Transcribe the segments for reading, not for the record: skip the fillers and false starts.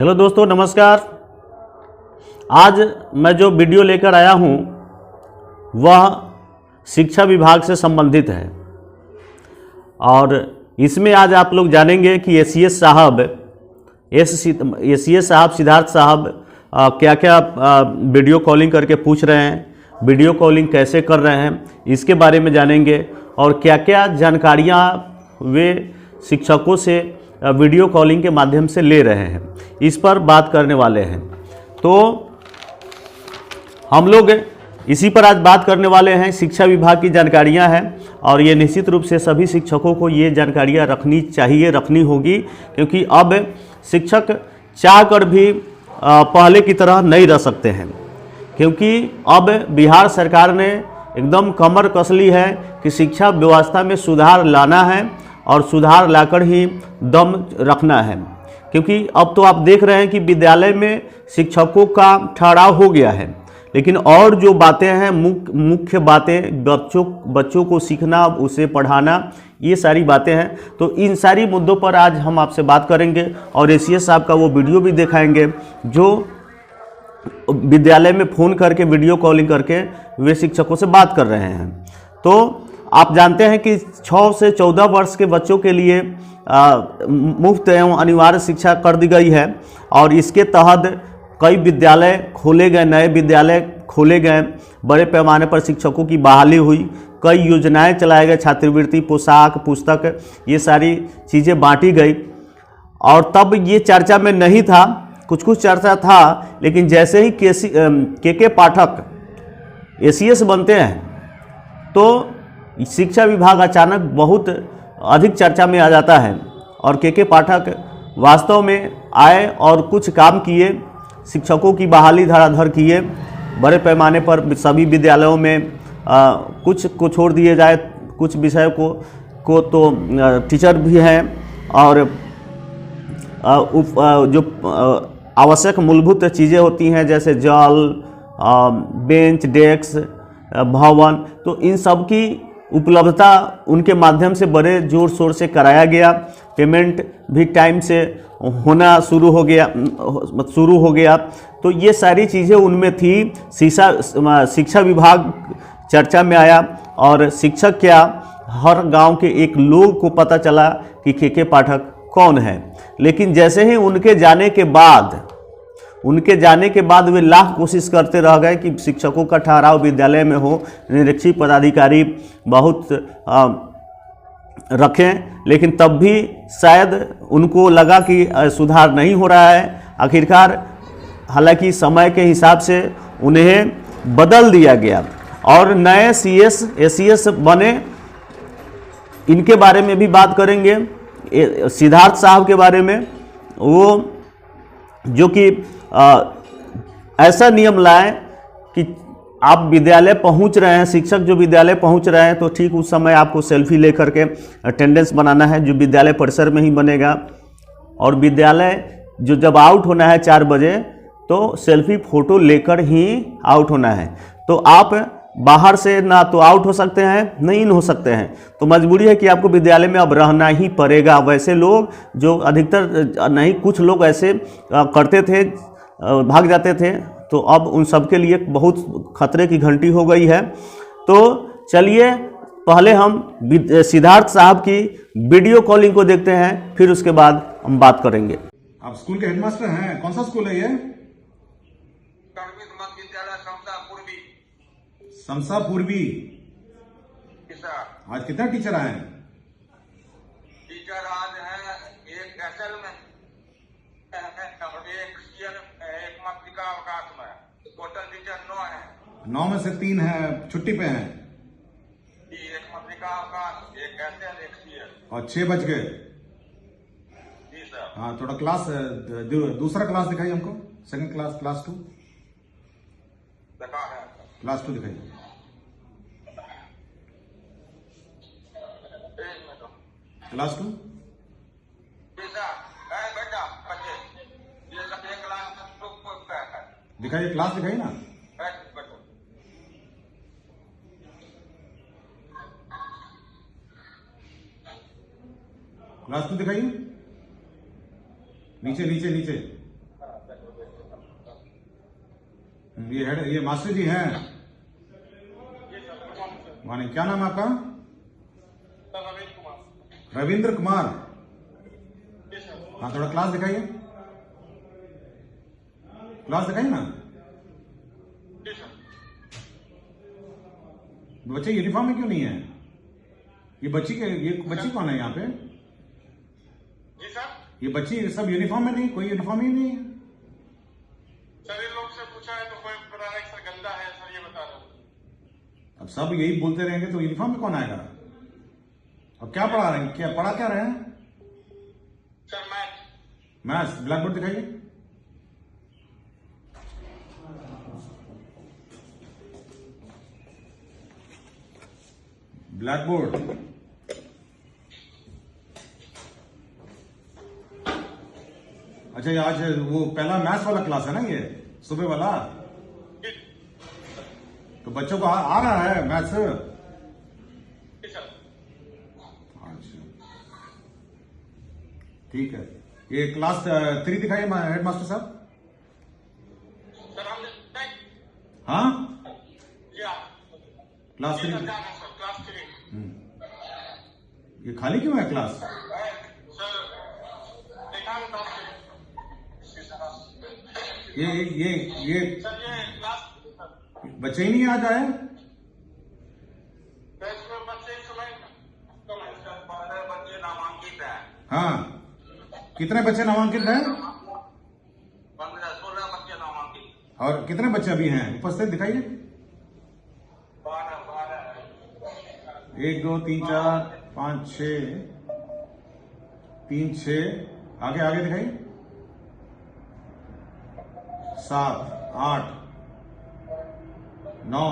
Hello दोस्तों, नमस्कार। आज मैं जो वीडियो लेकर आया हूँ वह शिक्षा विभाग से संबंधित है और इसमें आज आप लोग जानेंगे कि एसीएस साहब सिद्धार्थ साहब क्या क्या वीडियो कॉलिंग करके पूछ रहे हैं, वीडियो कॉलिंग कैसे कर रहे हैं, इसके बारे में जानेंगे और क्या क्या जानकारियाँ वे शिक्षकों से वीडियो कॉलिंग के माध्यम से ले रहे हैं, इस पर बात करने वाले हैं। तो हम लोग इसी पर आज बात करने वाले हैं। शिक्षा विभाग की जानकारियां हैं और ये निश्चित रूप से सभी शिक्षकों को ये जानकारियां रखनी चाहिए, रखनी होगी, क्योंकि अब शिक्षक चाह कर भी पहले की तरह नहीं रह सकते हैं, क्योंकि अब बिहार सरकार ने एकदम कमर कस ली है कि शिक्षा व्यवस्था में सुधार लाना है और सुधार लाकर ही दम रखना है। क्योंकि अब तो आप देख रहे हैं कि विद्यालय में शिक्षकों का ठहराव हो गया है, लेकिन और जो बातें हैं, मुख्य बातें, बच्चों को सीखना, उसे पढ़ाना, ये सारी बातें हैं। तो इन सारी मुद्दों पर आज हम आपसे बात करेंगे और एसीएस साहब का वो वीडियो भी दिखाएंगे जो विद्यालय में फ़ोन करके, वीडियो कॉलिंग करके वे शिक्षकों से बात कर रहे हैं। तो आप जानते हैं कि 6 से 14 वर्ष के बच्चों के लिए मुफ्त एवं अनिवार्य शिक्षा कर दी गई है और इसके तहत कई विद्यालय खोले गए, नए विद्यालय खोले गए, बड़े पैमाने पर शिक्षकों की बहाली हुई, कई योजनाएं चलाए गए, छात्रवृत्ति, पोशाक, पुस्तक, ये सारी चीज़ें बांटी गई। और तब ये चर्चा में नहीं था, कुछ कुछ चर्चा था, लेकिन जैसे ही के पाठक एसीएस बनते हैं तो शिक्षा विभाग अचानक बहुत अधिक चर्चा में आ जाता है और के पाठक वास्तव में आए और कुछ काम किए, शिक्षकों की बहाली धड़ाधड़ किए, बड़े पैमाने पर सभी विद्यालयों में कुछ को छोड़ दिए जाए, कुछ विषय को तो टीचर भी हैं और जो आवश्यक मूलभूत चीज़ें होती हैं जैसे जल, बेंच, डेस्क, भवन, तो इन सब की उपलब्धता उनके माध्यम से बड़े जोर शोर से कराया गया। पेमेंट भी टाइम से होना शुरू हो गया। तो ये सारी चीज़ें उनमें थी। शिक्षा विभाग चर्चा में आया और शिक्षक क्या, हर गांव के एक लोग को पता चला कि के पाठक कौन है। लेकिन जैसे ही उनके जाने के बाद वे लाख कोशिश करते रह गए कि शिक्षकों का ठहराव विद्यालय में हो, निरीक्षक पदाधिकारी बहुत रखें, लेकिन तब भी शायद उनको लगा कि सुधार नहीं हो रहा है। आखिरकार हालांकि समय के हिसाब से उन्हें बदल दिया गया और नए एसीएस बने। इनके बारे में भी बात करेंगे, सिद्धार्थ साहब के बारे में, वो जो कि ऐसा नियम लाए कि आप विद्यालय पहुंच रहे हैं, शिक्षक जो विद्यालय पहुंच रहे हैं तो ठीक उस समय आपको सेल्फी लेकर के अटेंडेंस बनाना है, जो विद्यालय परिसर में ही बनेगा। और विद्यालय जो जब आउट होना है 4 बजे तो सेल्फी फ़ोटो लेकर ही आउट होना है। तो आप बाहर से ना तो आउट हो सकते हैं, नहीं इन हो सकते हैं, तो मजबूरी है कि आपको विद्यालय में अब रहना ही पड़ेगा। वैसे लोग जो अधिकतर नहीं, कुछ लोग ऐसे करते थे, भाग जाते थे, तो अब उन सब के लिए बहुत खतरे की घंटी हो गई है। तो चलिए पहले हम सिद्धार्थ साहब की वीडियो कॉलिंग को देखते हैं, फिर उसके बाद हम बात करेंगे। आप स्कूल के हेडमास्टर हैं? कौन सा स्कूल है ये? समसा पूर्वी। आज कितना टीचर आए हैं? टीचर आज है एक एसएल में, एक सीएल, एक मातृका अवकाश में। टोटल टीचर 9 है। 9 में से 3 है छुट्टी पे हैं। एक मातृका अवकाश, एक एसएल, एक सीएल। और 6 बज गए। जी सर। हाँ, थोड़ा क्लास दूसरा क्लास दिखाइए हमको, सेकंड क्लास, क्लास 2 देखा है। क्लास 2 दिखाइए। क्लास 2 दिखाइए, क्लास दिखाइए ना। क्लास 2 दिखाइए, नीचे नीचे नीचे। ये मास्टर जी हैं। माने क्या नाम है आपका? रविंद्र कुमार। हाँ, थोड़ा क्लास दिखाइए, क्लास दिखाइए ना। बच्चे यूनिफॉर्म में क्यों नहीं है? ये बच्ची कौन है यहाँ पे? जी सर, ये बच्ची सब यूनिफॉर्म में नहीं, कोई यूनिफॉर्म ही नहीं है। सर इन लोग से पूछा है तो कोई बता रहा है सर गंदा है, सर ये बता रहा हूँ। अब सब यही बोलते रहेंगे तो यूनिफॉर्म में कौन आएगा? अब क्या पढ़ा रहे हैं, पढ़ा क्या रहे हैं? Sir maths. ब्लैक बोर्ड दिखाइए। Black board. अच्छा, ये आज वो पहला मैथ्स वाला क्लास है ना, ये सुबह वाला? तो बच्चों को आ रहा है मैथ्स? अच्छा, ठीक है। ये क्लास 3 दिखाइए हेड मास्टर साहब। सर हम हाँ, क्या क्लास 3। क्लास 3 ये खाली क्यों है क्लास? सर देखा है ये सर ये क्लास बच्चे ही नहीं आ जाए। बच्चे इस समय 12 बच्चे नामांकित है। हाँ, कितने बच्चे नामांकित हैं? 15-16 बच्चे नामांकित। और कितने बच्चे अभी हैं उपस्थित दिखाइए। 12 1 2 3 4 5 6 3 6 आगे आगे दिखाइए। 7 8 9।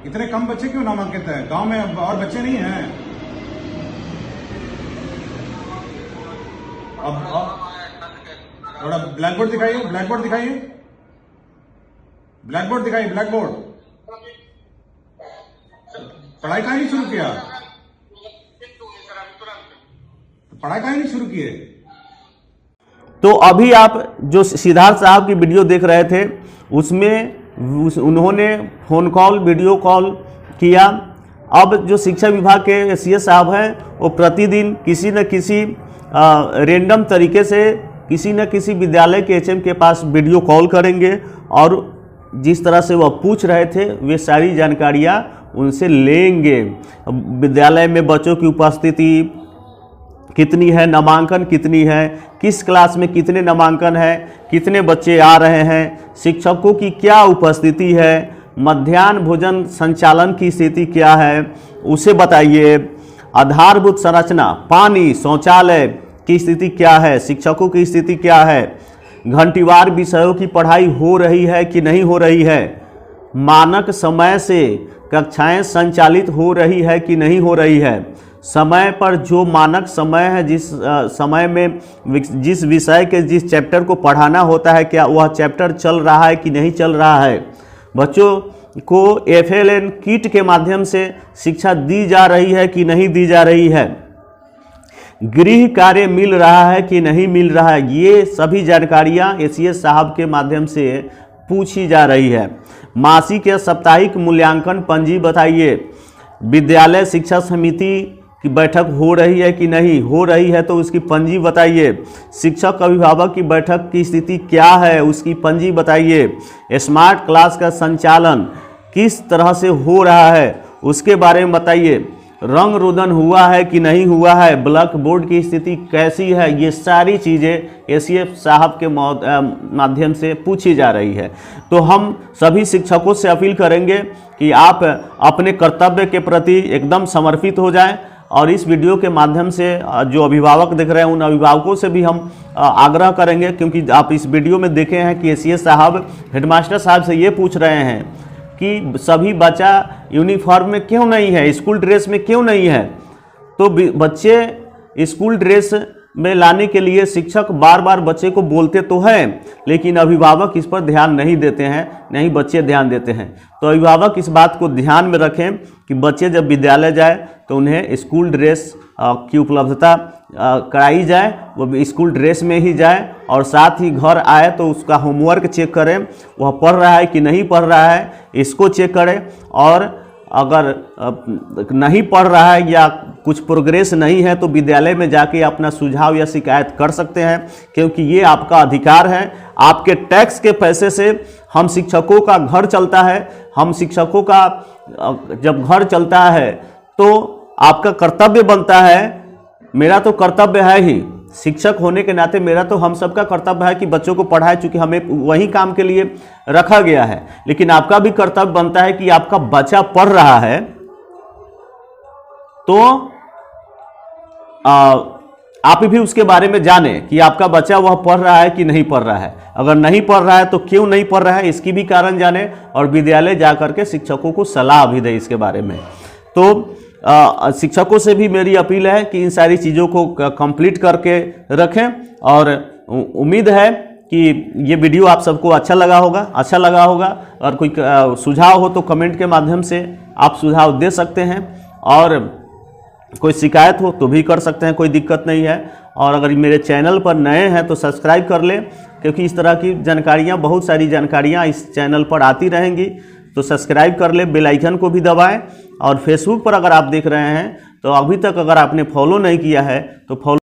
इतने कम बच्चे क्यों नामांकित है? गांव में और बच्चे नहीं हैं? अब थोड़ा ब्लैक बोर्ड दिखाइए, ब्लैक बोर्ड दिखाइए, ब्लैक बोर्ड दिखाइए, ब्लैक बोर्ड। पढ़ाई कहाँ नहीं शुरू किया? पढ़ाई कहाँ नहीं शुरू किए? तो अभी आप जो सिद्धार्थ साहब की वीडियो देख रहे थे उसमें उन्होंने फ़ोन कॉल, वीडियो कॉल किया। अब जो शिक्षा विभाग के एसीएस साहब हैं वो प्रतिदिन किसी न किसी रेंडम तरीके से किसी न किसी विद्यालय के एचएम के पास वीडियो कॉल करेंगे और जिस तरह से वह पूछ रहे थे वे सारी जानकारियाँ उनसे लेंगे। विद्यालय में बच्चों की उपस्थिति कितनी है, नामांकन कितनी है, किस क्लास में कितने नामांकन है, कितने बच्चे आ रहे हैं, शिक्षकों की क्या उपस्थिति है, मध्याह्न भोजन संचालन की स्थिति क्या है उसे बताइए, आधारभूत संरचना, पानी, शौचालय की स्थिति क्या है, शिक्षकों की स्थिति क्या है, घंटीवार विषयों की पढ़ाई हो रही है कि नहीं हो रही है, मानक समय से कक्षाएं संचालित हो रही है कि नहीं हो रही है, समय पर जो मानक समय है जिस समय में जिस विषय के जिस चैप्टर को पढ़ाना होता है क्या वह चैप्टर चल रहा है कि नहीं चल रहा है, बच्चों को FLN किट के माध्यम से शिक्षा दी जा रही है कि नहीं दी जा रही है, गृह कार्य मिल रहा है कि नहीं मिल रहा है, ये सभी जानकारियाँ एसीएस साहब के माध्यम से पूछी जा रही है। मासिक या साप्ताहिक मूल्यांकन पंजी बताइए, विद्यालय शिक्षा समिति की बैठक हो रही है कि नहीं हो रही है तो उसकी पंजी बताइए, शिक्षक अभिभावक की बैठक की स्थिति क्या है उसकी पंजी बताइए, स्मार्ट क्लास का संचालन किस तरह से हो रहा है उसके बारे में बताइए, रंग रोदन हुआ है कि नहीं हुआ है, ब्लैक बोर्ड की स्थिति कैसी है, ये सारी चीज़ें एसीएस साहब के माध्यम से पूछी जा रही है। तो हम सभी शिक्षकों से अपील करेंगे कि आप अपने कर्तव्य के प्रति एकदम समर्पित हो जाएं और इस वीडियो के माध्यम से जो अभिभावक देख रहे हैं उन अभिभावकों से भी हम आग्रह करेंगे, क्योंकि आप इस वीडियो में देखे हैं कि एसीएस साहब हेडमास्टर साहब से ये पूछ रहे हैं कि सभी बच्चा यूनिफॉर्म में क्यों नहीं है, स्कूल ड्रेस में क्यों नहीं है। तो बच्चे स्कूल ड्रेस में लाने के लिए शिक्षक बार बार बच्चे को बोलते तो हैं, लेकिन अभिभावक इस पर ध्यान नहीं देते हैं, नहीं बच्चे ध्यान देते हैं। तो अभिभावक इस बात को ध्यान में रखें कि बच्चे जब विद्यालय जाए तो उन्हें स्कूल ड्रेस की उपलब्धता कराई जाए, वो स्कूल ड्रेस में ही जाए, और साथ ही घर आए तो उसका होमवर्क चेक करें, वह पढ़ रहा है कि नहीं पढ़ रहा है इसको चेक करें। और अगर नहीं पढ़ रहा है या कुछ प्रोग्रेस नहीं है तो विद्यालय में जाके अपना सुझाव या शिकायत कर सकते हैं, क्योंकि ये आपका अधिकार है। आपके टैक्स के पैसे से हम शिक्षकों का घर चलता है, हम शिक्षकों का जब घर चलता है तो आपका कर्तव्य बनता है, मेरा तो कर्तव्य है ही, शिक्षक होने के नाते मेरा तो हम सबका कर्तव्य है कि बच्चों को पढ़ाए, चूंकि हमें वही काम के लिए रखा गया है। लेकिन आपका भी कर्तव्य बनता है कि आपका बच्चा पढ़ रहा है तो आप भी उसके बारे में जानें कि आपका बच्चा वह पढ़ रहा है कि नहीं पढ़ रहा है। अगर नहीं पढ़ रहा है तो क्यों नहीं पढ़ रहा है इसकी भी कारण जानें, और विद्यालय जा करके शिक्षकों को सलाह भी दें इसके बारे में। तो शिक्षकों से भी मेरी अपील है कि इन सारी चीज़ों को कंप्लीट करके रखें, और उम्मीद है कि ये वीडियो आप सबको अच्छा लगा होगा। और कोई सुझाव हो तो कमेंट के माध्यम से आप सुझाव दे सकते हैं, और कोई शिकायत हो तो भी कर सकते हैं, कोई दिक्कत नहीं है। और अगर मेरे चैनल पर नए हैं तो सब्सक्राइब कर लें, क्योंकि इस तरह की जानकारियाँ, बहुत सारी जानकारियाँ इस चैनल पर आती रहेंगी। तो सब्सक्राइब कर ले, बेल आइकन को भी दबाएं। और फेसबुक पर अगर आप देख रहे हैं तो अभी तक अगर आपने फॉलो नहीं किया है तो फॉलो